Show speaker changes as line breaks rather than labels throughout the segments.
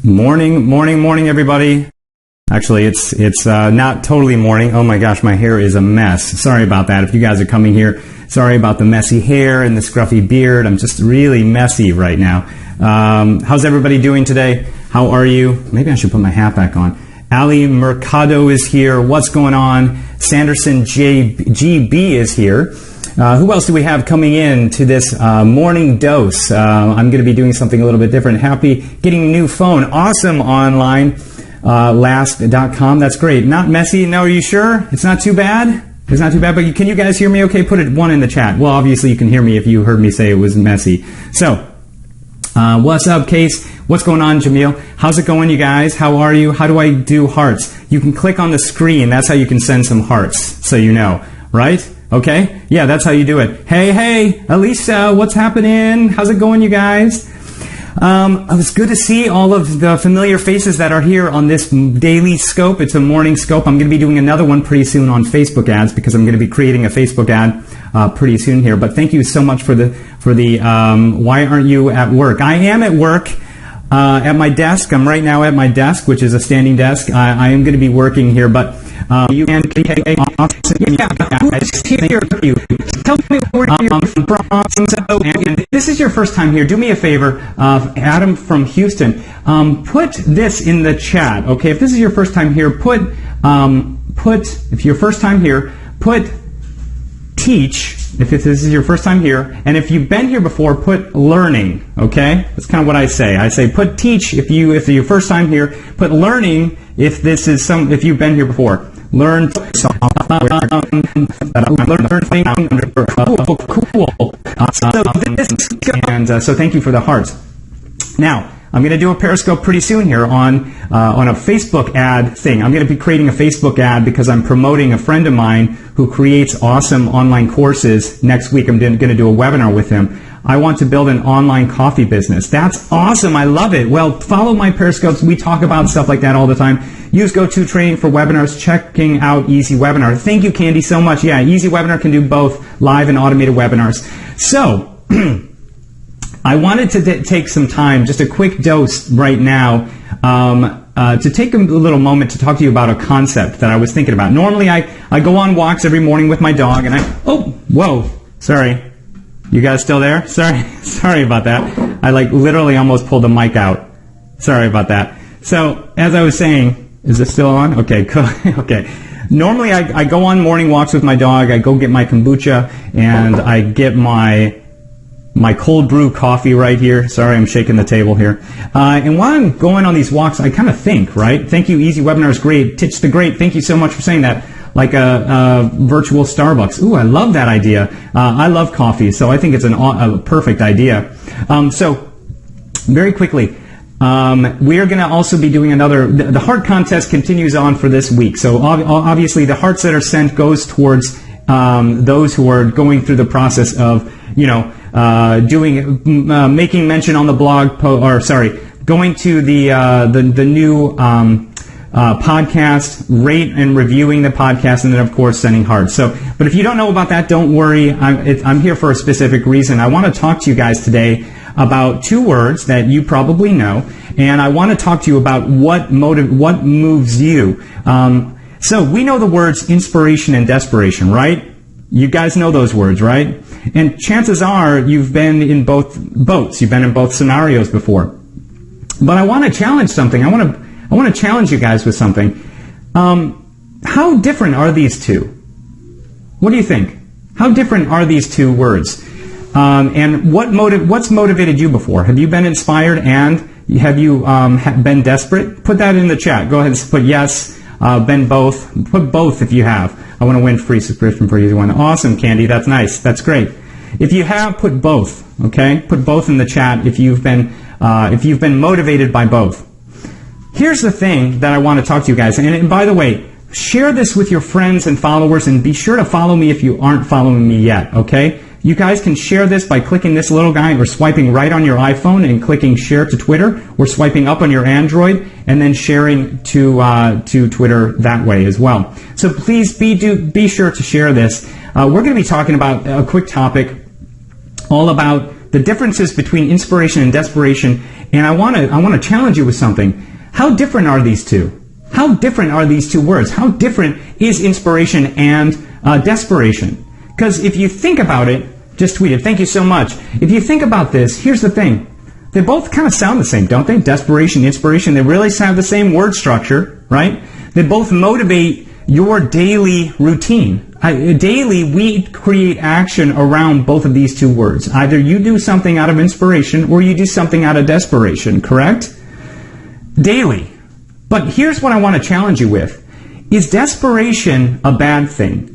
Morning, everybody. Actually, it's not totally morning. Oh my gosh, my hair is a mess. Sorry about that. If you guys are coming here, sorry about the messy hair and the scruffy beard. I'm just really messy right now. How's everybody doing today? How are you? Maybe I should put my hat back on. Ali Mercado is here. What's going on? Sanderson GB is here. Who else do we have coming in to this morning dose? I'm going to be doing something a little bit different. Happy getting a new phone. Awesome online. Last.com. That's great. Not messy. No, are you sure? It's not too bad? It's not too bad, but can you guys hear me okay? Put it one in the chat. Well, obviously you can hear me if you heard me say it was messy. So, what's up, Case? What's going on, Jamil? How's it going, you guys? How are you? How do I do hearts? You can click on the screen. That's how you can send some hearts, so you know. Right? Okay? Yeah, that's how you do it. Hey, Elisa, what's happening? How's it going, you guys? It was good to see all of the familiar faces that are here on this daily scope. It's a morning scope. I'm going to be doing another one pretty soon on Facebook ads because I'm going to be creating a Facebook ad pretty soon here. But thank you so much for the why aren't you at work? I am at work. At my desk. I'm right now at my desk, which is a standing desk. I am going to be working here, but you can who's here? Tell me where you're from. And this is your first time here. Do me a favor, Adam from Houston. Put this in the chat, okay? If this is your first time here, put teach. If this is your first time here, and if you've been here before, put learning, okay? That's kind of what I say. I say put teach if it's your first time here, put learning if you've been here before. Learn cool. So thank you for the hearts. Now, I'm going to do a Periscope pretty soon here on a Facebook ad thing. I'm going to be creating a Facebook ad because I'm promoting a friend of mine who creates awesome online courses. Next week, I'm going to do a webinar with him. I want to build an online coffee business. That's awesome. I love it. Well, follow my Periscopes. We talk about stuff like that all the time. Use GoToTraining for webinars. Checking out Easy Webinar. Thank you, Candy, so much. Yeah, Easy Webinar can do both live and automated webinars. So, I wanted to take some time, just a quick dose right now, to take a little moment to talk to you about a concept that I was thinking about. Normally, I go on walks every morning with my dog, and whoa, sorry. You guys still there? Sorry about that. I literally almost pulled the mic out. Sorry about that. So, as I was saying, is this still on? Okay, cool. Okay. Normally, I go on morning walks with my dog. I go get my kombucha, and I get my cold brew coffee right here. Sorry, I'm shaking the table here. And while I'm going on these walks, I kind of think, right? Thank you, Easy Webinar is great. Titch the Great, thank you so much for saying that. Like a virtual Starbucks. Ooh, I love that idea. I love coffee, so I think it's a perfect idea. So, very quickly, we are going to also be doing the heart contest continues on for this week. So obviously the hearts that are sent goes towards those who are going through the process of, making mention on the blog going to the new podcast, rate and reviewing the podcast, and then of course sending hearts. But if you don't know about that, don't worry. I'm here for a specific reason. I want to talk to you guys today about two words that you probably know, and I want to talk to you about what moves you. So we know the words inspiration and desperation, right? You guys know those words, right? And chances are you've been in both boats. You've been in both scenarios before. But I want to challenge something. I want to challenge you guys with something. How different are these two? What do you think? How different are these two words? And what's motivated you before? Have you been inspired and have you been desperate? Put that in the chat. Go ahead and put yes. Been both. Put both if you have. I want to win free subscription for Easy One. Awesome, Candy. That's nice. That's great. If you have, put both. Okay, put both in the chat if you've been motivated by both. Here's the thing that I want to talk to you guys. And by the way, share this with your friends and followers, and be sure to follow me if you aren't following me yet. Okay. You guys can share this by clicking this little guy or swiping right on your iPhone and clicking share to Twitter, or swiping up on your Android and then sharing to Twitter that way as well. So please be sure to share this. We're going to be talking about a quick topic all about the differences between inspiration and desperation, and I want to challenge you with something. How different are these two? How different are these two words? How different is inspiration and desperation? Because if you think about it, just tweet it. Thank you so much. If you think about this, here's the thing. They both kind of sound the same, don't they? Desperation, inspiration, they really have the same word structure, right? They both motivate your daily routine. Daily, we create action around both of these two words. Either you do something out of inspiration or you do something out of desperation, correct? Daily. But here's what I want to challenge you with. Is desperation a bad thing?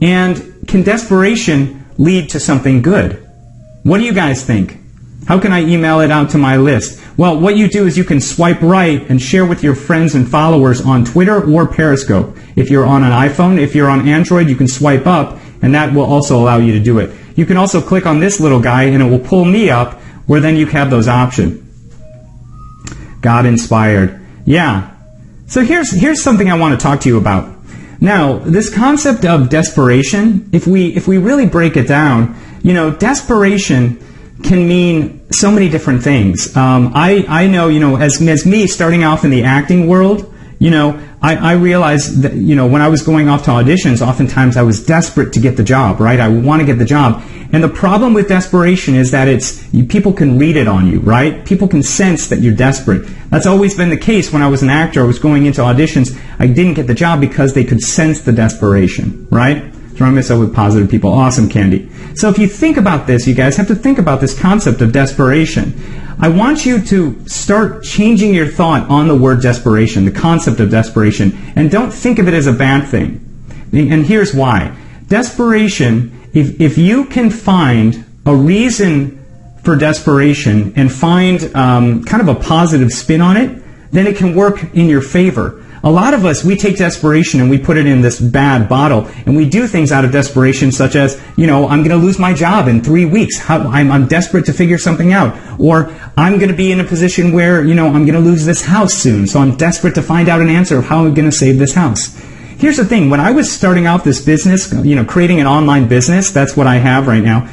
And can desperation lead to something good? What do you guys think? How can I email it out to my list? Well, what you do is you can swipe right and share with your friends and followers on Twitter or Periscope. If you're on an iPhone, if you're on Android, you can swipe up, and that will also allow you to do it. You can also click on this little guy, and it will pull me up, where then you have those options. God inspired. Yeah. So here's something I want to talk to you about. Now, this concept of desperation, if we really break it down, desperation can mean so many different things. I know, as me starting off in the acting world, I realized that, when I was going off to auditions, oftentimes I was desperate to get the job, right? I want to get the job. And the problem with desperation is that people can read it on you, right? People can sense that you're desperate. That's always been the case when I was an actor. I was going into auditions. I didn't get the job because they could sense the desperation, right? Surround myself with positive people. Awesome, Candy. So if you think about this, you guys have to think about this concept of desperation. I want you to start changing your thought on the word desperation, the concept of desperation, and don't think of it as a bad thing. And here's why. Desperation, if you can find a reason for desperation and find kind of a positive spin on it, then it can work in your favor. A lot of us, we take desperation and we put it in this bad bottle, and we do things out of desperation, such as, I'm going to lose my job in 3 weeks. I'm desperate to figure something out. Or I'm going to be in a position where, I'm going to lose this house soon, so I'm desperate to find out an answer of how I'm going to save this house. Here's the thing. When I was starting out this business, creating an online business, that's what I have right now,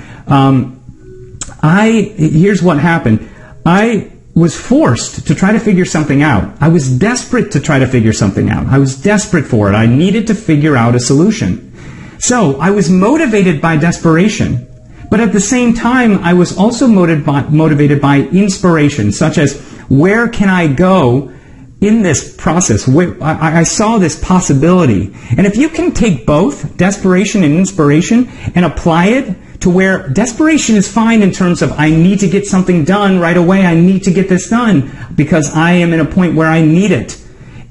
here's what happened. I was forced to try to figure something out. I was desperate to try to figure something out. I was desperate for it. I needed to figure out a solution. So I was motivated by desperation, but at the same time, I was also motivated by inspiration, such as, where can I go in this process? I saw this possibility. And if you can take both desperation and inspiration and apply it to where desperation is fine in terms of, I need to get something done right away. I need to get this done because I am in a point where I need it.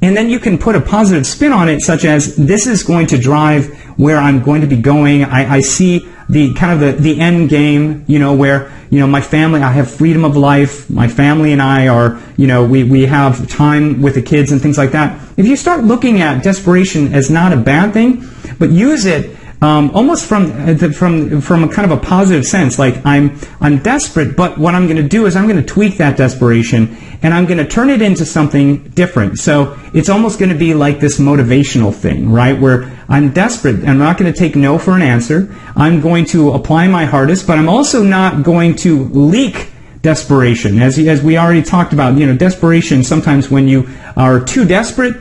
And then you can put a positive spin on it, such as, this is going to drive where I'm going to be going. I see the kind of the end game, where, my family, I have freedom of life. My family and I are, we have time with the kids and things like that. If you start looking at desperation as not a bad thing, but use it almost from a kind of a positive sense, like I'm desperate, but what I'm going to do is I'm going to tweak that desperation and I'm going to turn it into something different. So it's almost going to be like this motivational thing, right? Where I'm desperate. I'm not going to take no for an answer. I'm going to apply my hardest, but I'm also not going to leak desperation. As we already talked about, desperation, sometimes when you are too desperate,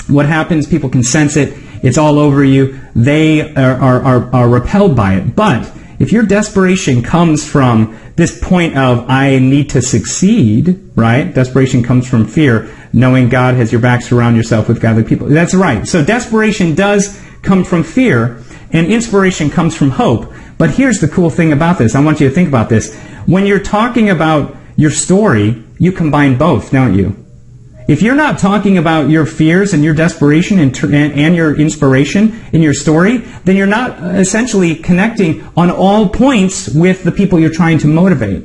what happens, people can sense it. It's all over you. They are repelled by it. But if your desperation comes from this point of, I need to succeed, right? Desperation comes from fear, knowing God has your back, surround yourself with godly people. That's right. So desperation does come from fear, and inspiration comes from hope. But here's the cool thing about this. I want you to think about this. When you're talking about your story, you combine both, don't you? If you're not talking about your fears and your desperation and your inspiration in your story, then you're not essentially connecting on all points with the people you're trying to motivate.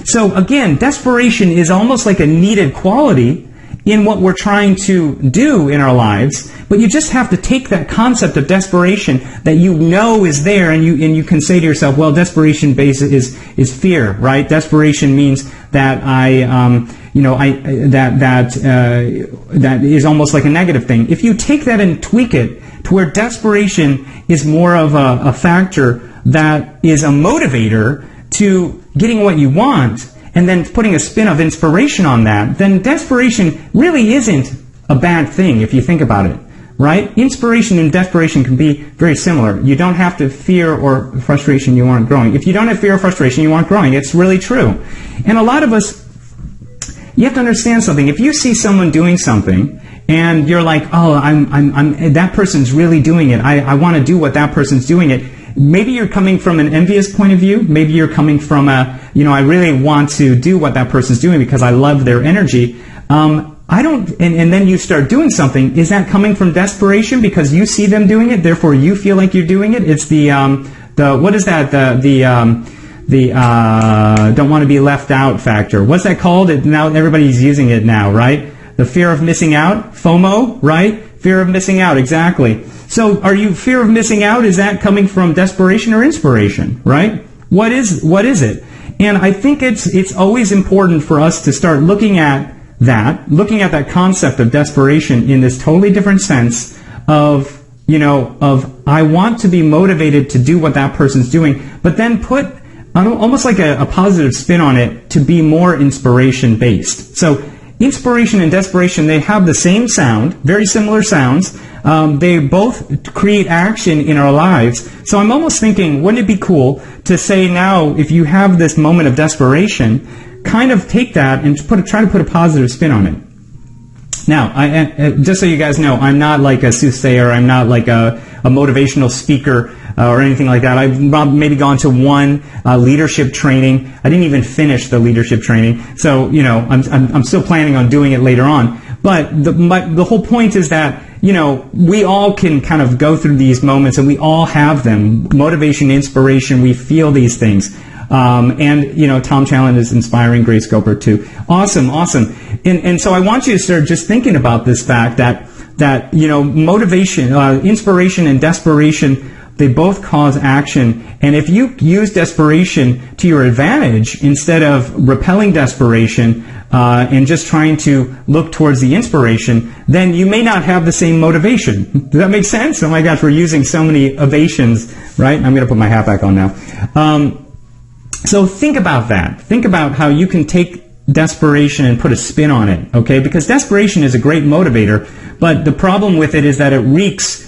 So again, desperation is almost like a needed quality in what we're trying to do in our lives, but you just have to take that concept of desperation that is there, and you can say to yourself, well, desperation base is fear, right? Desperation means that that is almost like a negative thing. If you take that and tweak it to where desperation is more of a factor that is a motivator, to getting what you want, and then putting a spin of inspiration on that, then desperation really isn't a bad thing if you think about it, right? Inspiration and desperation can be very similar. You don't have to fear or frustration you aren't growing. If you don't have fear or frustration, you aren't growing. It's really true. And a lot of us, you have to understand something. If you see someone doing something and you're like, oh, that person's really doing it. I want to do what that person's doing it. Maybe you're coming from an envious point of view. Maybe you're coming from a, I really want to do what that person's doing because I love their energy. And then you start doing something. Is that coming from desperation because you see them doing it, therefore you feel like you're doing it? It's what is that? The don't want to be left out factor. What's that called? Now everybody's using it now, right? The fear of missing out, FOMO, right? Fear of missing out, exactly. So are you fear of missing out? Is that coming from desperation or inspiration, right? What is it? And I think it's always important for us to start looking at that concept of desperation in this totally different sense of I want to be motivated to do what that person's doing, but then put almost like a positive spin on it to be more inspiration based. So inspiration and desperation, they have the same sound, very similar sounds. They both create action in our lives. So I'm almost thinking, wouldn't it be cool to say now, if you have this moment of desperation, kind of take that and try to put a positive spin on it. Now, just so you guys know, I'm not like a soothsayer. I'm not like a motivational speaker or anything like that. I've maybe gone to one leadership training. I didn't even finish the leadership training, so I'm still planning on doing it later on. But the whole point is that we all can kind of go through these moments, and we all have them. Motivation, inspiration. We feel these things. And Tom Challen is inspiring, Grace Goper too. Awesome. And so I want you to start just thinking about this fact that motivation, inspiration and desperation, they both cause action. And if you use desperation to your advantage instead of repelling desperation and just trying to look towards the inspiration, then you may not have the same motivation. Does that make sense? Oh my gosh, we're using so many evasions, right? I'm going to put my hat back on now. So think about that. Think about how you can take desperation and put a spin on it, okay? Because desperation is a great motivator, but the problem with it is that it wreaks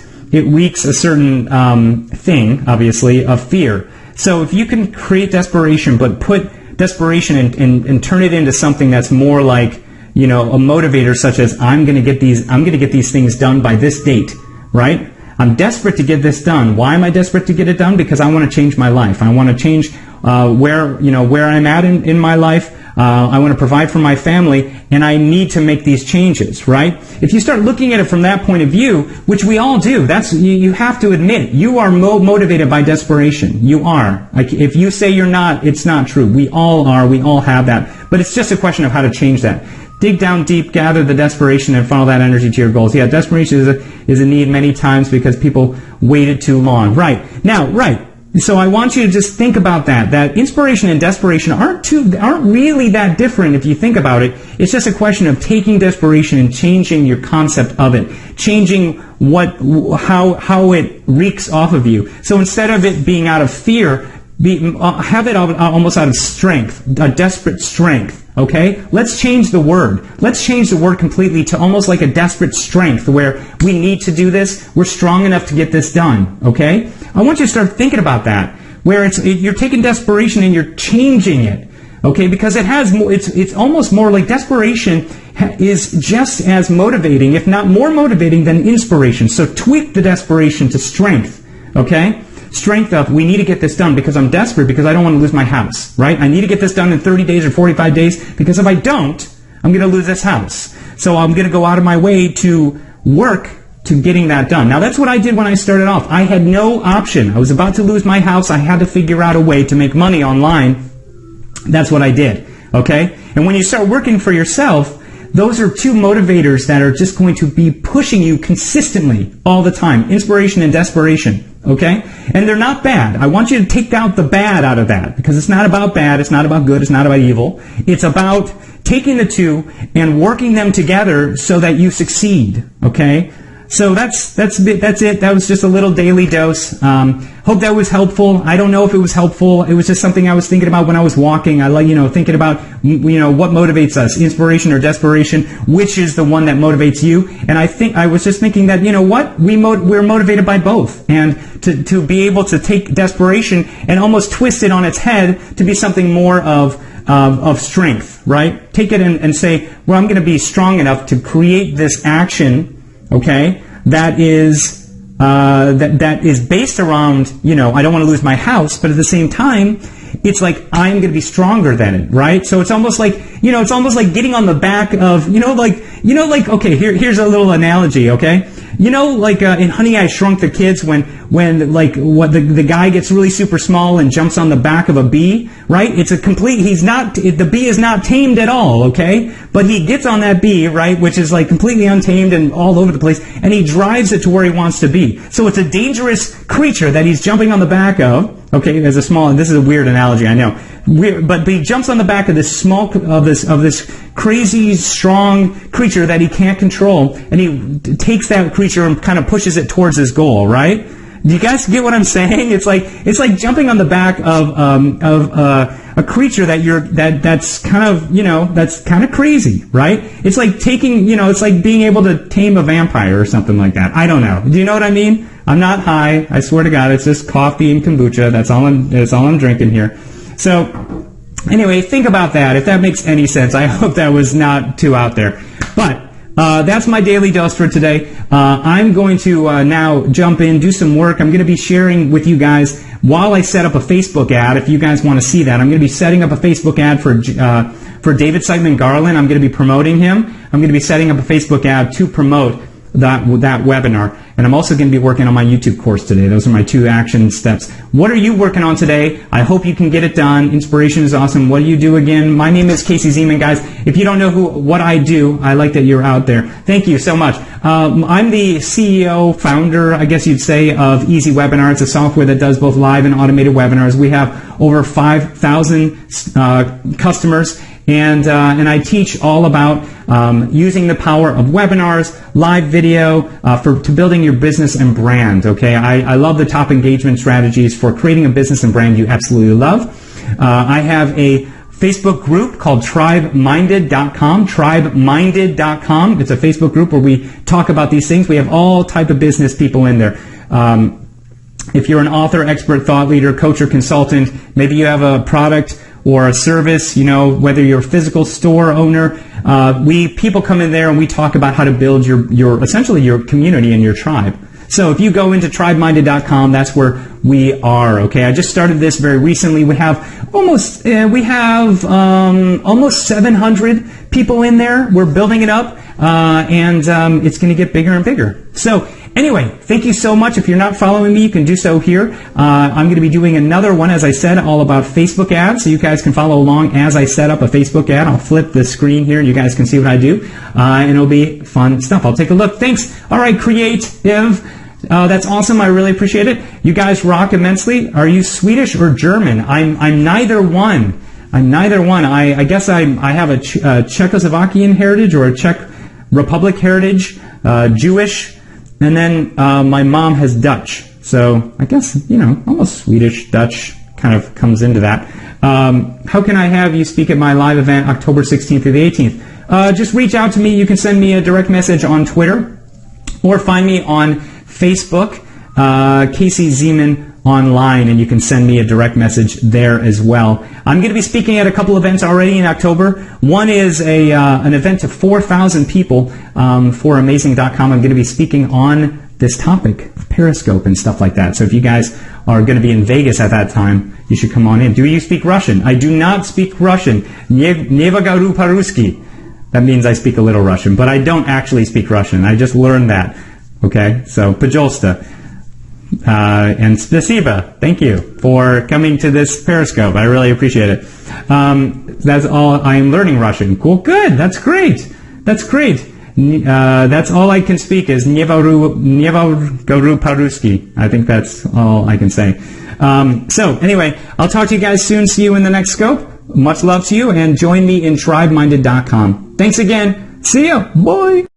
a certain thing, obviously, of fear. So if you can create desperation, but put desperation and turn it into something that's more like, a motivator, such as I'm going to get these things done by this date, right? I'm desperate to get this done. Why am I desperate to get it done? Because I want to change my life. I want to change where I'm at in my life. I want to provide for my family, and I need to make these changes, right? If you start looking at it from that point of view, which we all do, you have to admit, you are motivated by desperation. You are. If you say you're not, it's not true. We all are. We all have that. But it's just a question of how to change that. Dig down deep, gather the desperation, and funnel that energy to your goals. Yeah, desperation is a need many times because people waited too long. Right. So I want you to just think about that inspiration and desperation aren't really that different if you think about it. It's just a question of taking desperation and changing your concept of it, changing how it reeks off of you. So instead of it being out of fear, have it almost out of strength, a desperate strength. Okay? Let's change the word. Let's change the word completely to almost like a desperate strength where we need to do this. We're strong enough to get this done. Okay? I want you to start thinking about that, where you're taking desperation and you're changing it. Okay? Because it's almost more like desperation is just as motivating, if not more motivating than inspiration. So tweak the desperation to strength. Okay? Strength of, we need to get this done because I'm desperate, because I don't want to lose my house, right? I need to get this done in 30 days or 45 days because if I don't, I'm going to lose this house. So I'm going to go out of my way to work to getting that done. Now, that's what I did when I started off. I had no option. I was about to lose my house. I had to figure out a way to make money online. That's what I did, okay? And when you start working for yourself, those are two motivators that are just going to be pushing you consistently all the time. Inspiration and desperation. Okay? And they're not bad. I want you to take out the bad out of that, because it's not about bad, it's not about good, it's not about evil. It's about taking the two and working them together so that you succeed. Okay? So that's it. That was just a little daily dose. Hope that was helpful. I don't know if it was helpful. It was just something I was thinking about when I was walking. I like, thinking about, what motivates us, inspiration or desperation, which is the one that motivates you. And I was just thinking that, we're motivated by both. And to be able to take desperation and almost twist it on its head to be something more of strength, right? Take it and say, well, I'm going to be strong enough to create this action, okay, that is based around, I don't want to lose my house, but at the same time, it's like I'm going to be stronger than it, right? So it's almost like, getting on the back of, okay, here's a little analogy, okay? In Honey, I Shrunk the Kids, when the guy gets really super small and jumps on the back of a bee, right? The bee is not tamed at all, okay? But he gets on that bee, right, which is like completely untamed and all over the place, and he drives it to where he wants to be. So it's a dangerous creature that he's jumping on the back of, okay, this is a weird analogy, I know. But he jumps on the back of this crazy, strong creature that he can't control, and he takes that creature and kind of pushes it towards his goal, right? Do you guys get what I'm saying? It's like jumping on the back of a creature that's kind of crazy, right? It's like it's like being able to tame a vampire or something like that. I don't know. Do you know what I mean? I'm not high. I swear to God, it's just coffee and kombucha. That's all I'm drinking here. So, anyway, think about that. If that makes any sense, I hope that was not too out there. But that's my daily dose for today. I'm going to now jump in, do some work. I'm going to be sharing with you guys while I set up a Facebook ad. If you guys want to see that, I'm going to be setting up a Facebook ad for David Siteman Garland. I'm going to be promoting him. I'm going to be setting up a Facebook ad to promote that webinar. And I'm also going to be working on my YouTube course today. Those are my 2 action steps. What are you working on today? I hope you can get it done. Inspiration is awesome. What do you do again? My name is Casey Zeman, guys. If you don't know what I do, I like that you're out there. Thank you so much. I'm the CEO, founder, I guess you'd say, of Easy Webinar. It's a software that does both live and automated webinars. We have over 5,000 customers. And I teach all about using the power of webinars, live video, to building your business and brand. Okay, I love the top engagement strategies for creating a business and brand you absolutely love. I have a Facebook group called Tribeminded.com. Tribeminded.com. It's a Facebook group where we talk about these things. We have all type of business people in there. If you're an author, expert, thought leader, coach, or consultant, maybe you have a product or a service, whether you're a physical store owner, people come in there and we talk about how to build your essentially your community and your tribe. So if you go into tribeminded.com, that's where we are. Okay, I just started this very recently. We have almost 700 people in there. We're building it up, and it's going to get bigger and bigger. So anyway, thank you so much. If you're not following me, you can do so here. I'm going to be doing another one, as I said, all about Facebook ads, so you guys can follow along as I set up a Facebook ad. I'll flip the screen here, and you guys can see what I do, and it'll be fun stuff. I'll take a look. Thanks. All right, creative. That's awesome. I really appreciate it. You guys rock immensely. Are you Swedish or German? I'm neither one. I guess I have a Czechoslovakian heritage or a Czech Republic heritage, Jewish. And then my mom has Dutch, so I guess, almost Swedish, Dutch kind of comes into that. How can I have you speak at my live event October 16th through the 18th? Just reach out to me. You can send me a direct message on Twitter or find me on Facebook, Casey Zeman Online, and you can send me a direct message there as well. I'm going to be speaking at a couple events already in October. One is an event to 4,000 people for Amazing.com. I'm going to be speaking on this topic, Periscope and stuff like that. So if you guys are going to be in Vegas at that time, you should come on in. Do you speak Russian? I do not speak Russian. Nie говорю по-русски. That means I speak a little Russian, but I don't actually speak Russian. I just learned that. Okay, so пожалуйста. And spasiba, thank you for coming to this Periscope. I really appreciate it. That's all. I am learning Russian. Cool, good. That's great. That's all I can speak is nie говорю по-русски. I think that's all I can say. So anyway, I'll talk to you guys soon. See you in the next scope. Much love to you, and join me in tribeminded.com. Thanks again. See you. Bye.